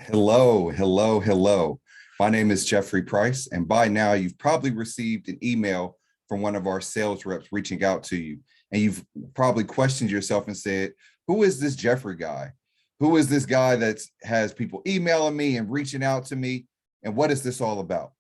Hello, hello, hello. My name is Jeffrey Price, and by now you've probably received an email from one of our sales reps reaching out to you. And you've probably questioned yourself and said, who is this Jeffrey guy? Who is this guy that has people emailing me and reaching out to me? And what is this all about?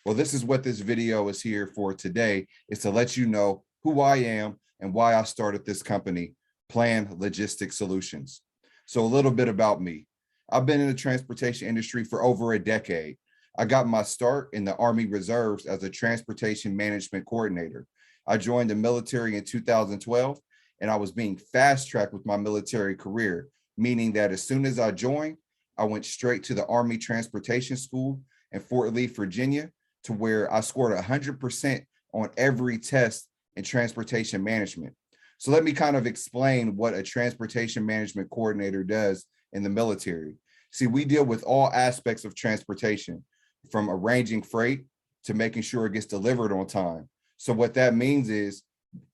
Well, this is what this video is here for today, is to let you know who I am and why I started this company, Plan Logistics Solutions. So a little bit about me. I've been in the transportation industry for over a decade. I got my start in the Army Reserves as a transportation management coordinator. I joined the military in 2012, and I was being fast-tracked with my military career, meaning that as soon as I joined, I went straight to the Army Transportation School in Fort Lee, Virginia, to where I scored 100% on every test in transportation management. So let me kind of explain what a transportation management coordinator does in the military. See, we deal with all aspects of transportation, from arranging freight to making sure it gets delivered on time. So what that means is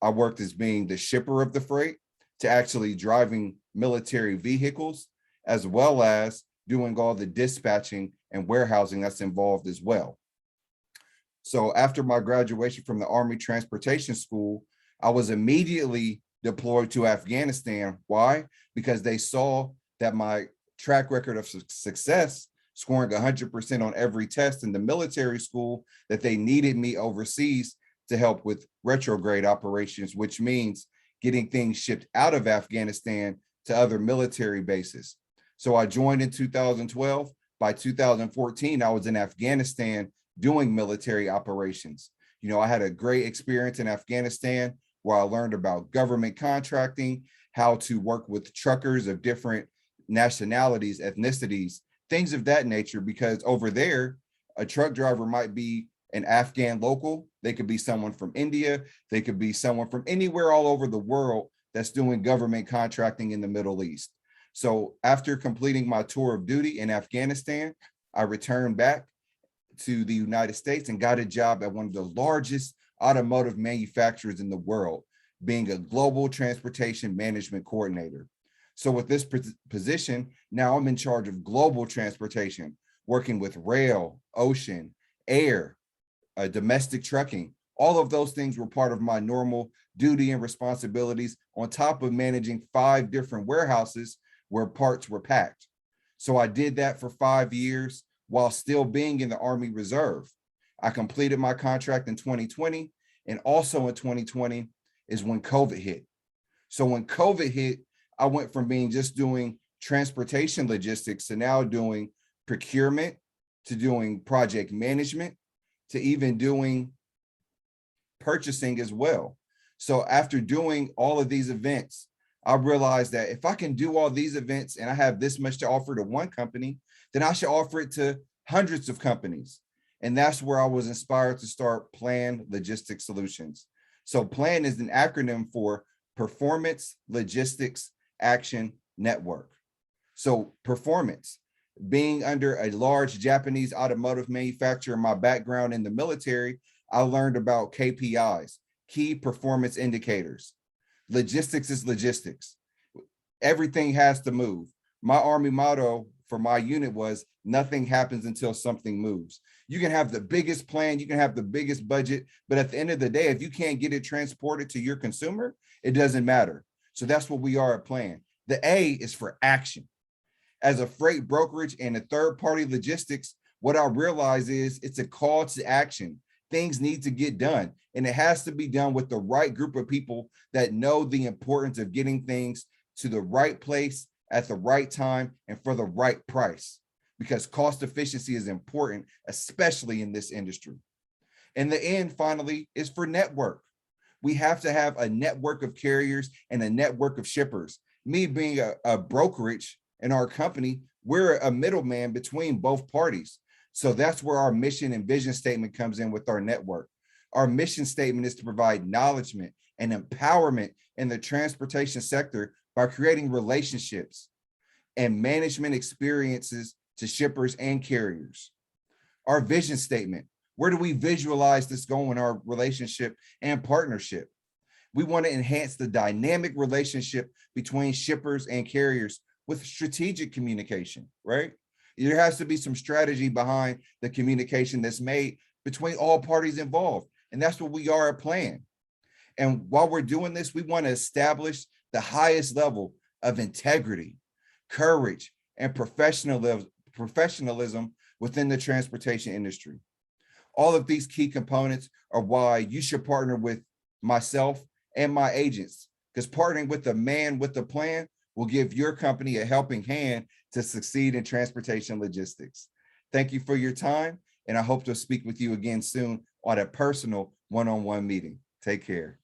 I worked as being the shipper of the freight to actually driving military vehicles, as well as doing all the dispatching and warehousing that's involved as well. So after my graduation from the Army Transportation School, I was immediately deployed to Afghanistan. Why? Because they saw that my track record of success, scoring 100% on every test in the military school, that they needed me overseas to help with retrograde operations, which means getting things shipped out of Afghanistan to other military bases. So I joined in 2012. By 2014, I was in Afghanistan doing military operations. I had a great experience in Afghanistan where I learned about government contracting, how to work with truckers of different nationalities, ethnicities, things of that nature, because over there, a truck driver might be an Afghan local. They could be someone from India. They could be someone from anywhere all over the world that's doing government contracting in the Middle East. So after completing my tour of duty in Afghanistan, I returned back to the United States and got a job at one of the largest automotive manufacturers in the world, being a global transportation management coordinator. So with this position, now I'm in charge of global transportation, working with rail, ocean, air, domestic trucking. All of those things were part of my normal duty and responsibilities, on top of managing 5 different warehouses where parts were packed. So I did that for 5 years while still being in the Army Reserve. I completed my contract in 2020, and also in 2020 is when COVID hit. So when COVID hit, I went from being just doing transportation logistics to now doing procurement, to doing project management, to even doing purchasing as well. So after doing all of these events, I realized that if I can do all these events and I have this much to offer to one company, then I should offer it to hundreds of companies. And that's where I was inspired to start Plan Logistics Solutions. So PLAN is an acronym for Performance Logistics Action Network. So performance, being under a large Japanese automotive manufacturer, my background in the military, I learned about KPIs, key performance indicators. Logistics is logistics. Everything has to move. My Army motto for my unit was, nothing happens until something moves. You can have the biggest plan, you can have the biggest budget, but at the end of the day, if you can't get it transported to your consumer, it doesn't matter. So that's what we are at Plan. The A is for action. As a freight brokerage and a third-party logistics, what I realize is it's a call to action. Things need to get done, and it has to be done with the right group of people that know the importance of getting things to the right place at the right time and for the right price, because cost efficiency is important, especially in this industry. And the N, finally, is for network. We have to have a network of carriers and a network of shippers. Me being a brokerage in our company, we're a middleman between both parties. So that's where our mission and vision statement comes in with our network. Our mission statement is to provide acknowledgement and empowerment in the transportation sector by creating relationships and management experiences to shippers and carriers. Our vision statement, where do we visualize this going, our relationship and partnership? We want to enhance the dynamic relationship between shippers and carriers with strategic communication, right? There has to be some strategy behind the communication that's made between all parties involved. And that's what we are at Plan. And while we're doing this, we want to establish the highest level of integrity, courage, and professionalism within the transportation industry. All of these key components are why you should partner with myself and my agents, because partnering with a man with a plan will give your company a helping hand to succeed in transportation logistics. Thank you for your time, and I hope to speak with you again soon on a personal one-on-one meeting. Take care.